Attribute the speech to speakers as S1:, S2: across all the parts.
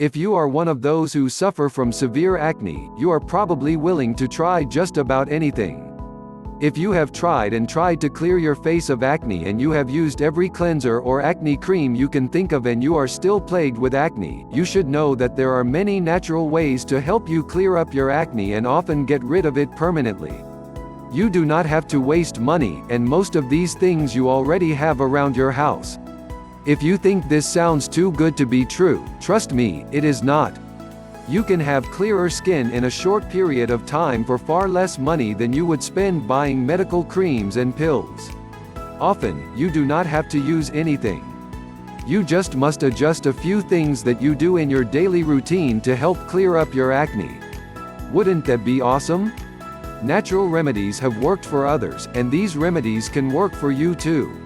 S1: If you are one of those who suffer from severe acne, you are probably willing to try just about anything. If you have tried and tried to clear your face of acne and you have used every cleanser or acne cream you can think of and you are still plagued with acne, you should know that there are many natural ways to help you clear up your acne and often get rid of it permanently. You do not have to waste money, and most of these things you already have around your house. If you think this sounds too good to be true, trust me, it is not. You can have clearer skin in a short period of time for far less money than you would spend buying medical creams and pills. Often, you do not have to use anything. You just must adjust a few things that you do in your daily routine to help clear up your acne. Wouldn't that be awesome? Natural remedies have worked for others, and these remedies can work for you too.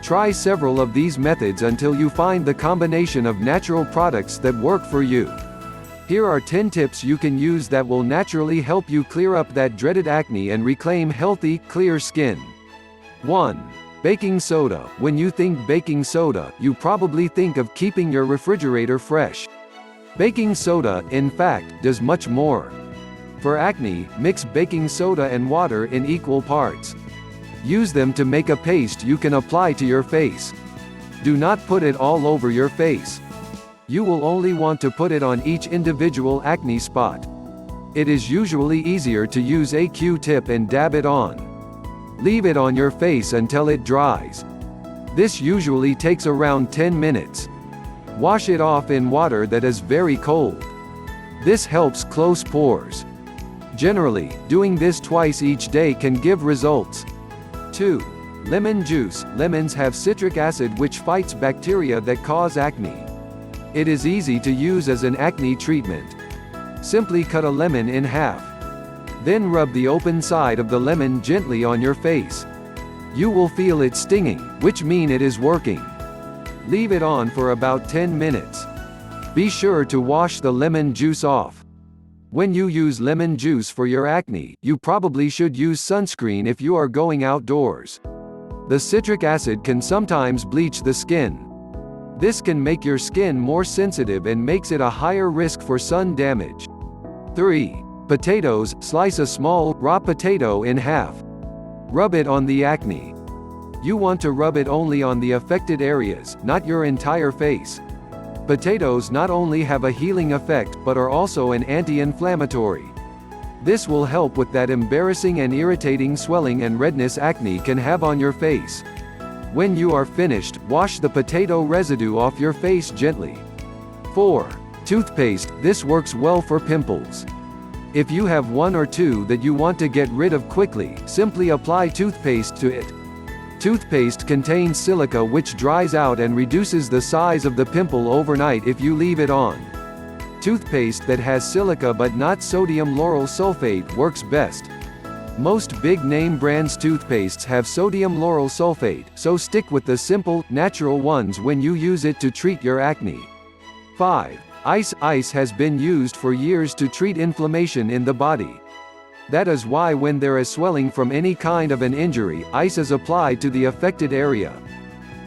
S1: Try several of these methods until you find the combination of natural products that work for you. Here are 10 tips you can use that will naturally help you clear up that dreaded acne and reclaim healthy, clear skin. 1. Baking soda. When you think baking soda, you probably think of keeping your refrigerator fresh. Baking soda, in fact, does much more. For acne, mix baking soda and water in equal parts. Use them to make a paste you can apply to your face. Do not put it all over your face. You will only want to put it on each individual acne spot. It is usually easier to use a Q-tip and dab it on. Leave it on your face until it dries. This usually takes around 10 minutes. Wash it off in water that is very cold. This helps close pores. Generally, doing this twice each day can give results. 2. Lemon juice. Lemons have citric acid which fights bacteria that cause acne. It is easy to use as an acne treatment. Simply cut a lemon in half. Then rub the open side of the lemon gently on your face. You will feel it stinging, which means it is working. Leave it on for about 10 minutes. Be sure to wash the lemon juice off. When you use lemon juice for your acne, you probably should use sunscreen if you are going outdoors. The citric acid can sometimes bleach the skin. This can make your skin more sensitive and makes it a higher risk for sun damage. 3. Potatoes. Slice a small, raw potato in half. Rub it on the acne. You want to rub it only on the affected areas, not your entire face. Potatoes not only have a healing effect but are also an anti-inflammatory. This will help with that embarrassing and irritating swelling and redness acne can have on your face. When you are finished, wash the potato residue off your face gently. 4. Toothpaste. This works well for pimples. If you have one or two that you want to get rid of quickly, simply apply toothpaste to it. Toothpaste contains silica which dries out and reduces the size of the pimple overnight if you leave it on. Toothpaste that has silica but not sodium lauryl sulfate works best. Most big-name brands' toothpastes have sodium lauryl sulfate, so stick with the simple, natural ones when you use it to treat your acne. 5. Ice. Ice has been used for years to treat inflammation in the body. That is why when there is swelling from any kind of an injury, ice is applied to the affected area.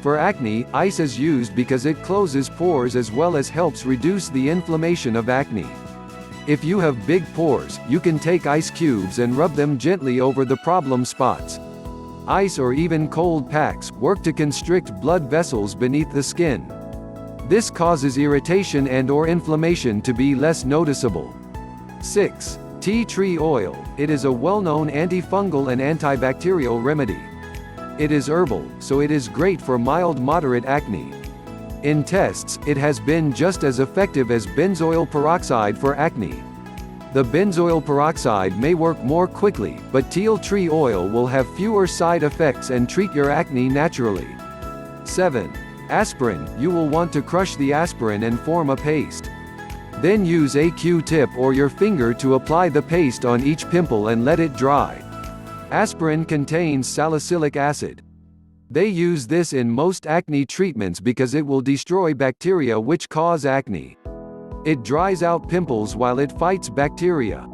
S1: For acne, ice is used because it closes pores as well as helps reduce the inflammation of acne. If you have big pores, you can take ice cubes and rub them gently over the problem spots. Ice or even cold packs work to constrict blood vessels beneath the skin. This causes irritation and/or inflammation to be less noticeable. 6. Tea tree oil. It is a well-known antifungal and antibacterial remedy. It is herbal, so it is great for mild-moderate acne. In tests, it has been just as effective as benzoyl peroxide for acne. The benzoyl peroxide may work more quickly, but tea tree oil will have fewer side effects and treat your acne naturally. 7. Aspirin. You will want to crush the aspirin and form a paste. Then use a Q-tip or your finger to apply the paste on each pimple and let it dry. Aspirin contains salicylic acid. They use this in most acne treatments because it will destroy bacteria which cause acne. It dries out pimples while it fights bacteria.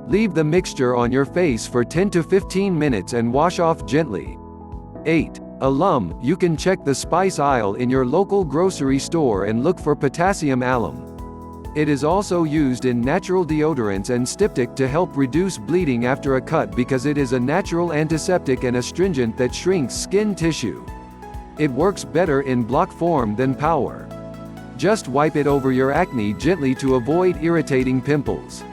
S1: Leave the mixture on your face for 10 to 15 minutes and wash off gently. 8. Alum. You can check the spice aisle in your local grocery store and look for potassium alum. It is also used in natural deodorants and styptic to help reduce bleeding after a cut because it is a natural antiseptic and astringent that shrinks skin tissue. It works better in block form than powder. Just wipe it over your acne gently to avoid irritating pimples.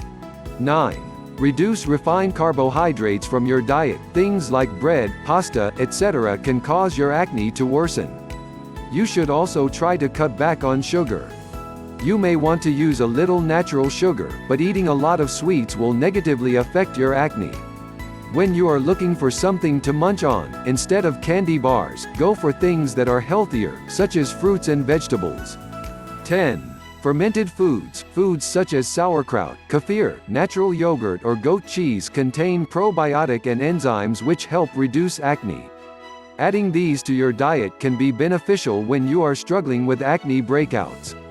S1: 9. Reduce refined carbohydrates from your diet. Things like bread, pasta, etc. can cause your acne to worsen. You should also try to cut back on sugar. You may want to use a little natural sugar, but eating a lot of sweets will negatively affect your acne. When you are looking for something to munch on, instead of candy bars, go for things that are healthier, such as fruits and vegetables. 10. Fermented foods. Foods such as sauerkraut, kefir, natural yogurt or goat cheese contain probiotic and enzymes which help reduce acne. Adding these to your diet can be beneficial when you are struggling with acne breakouts.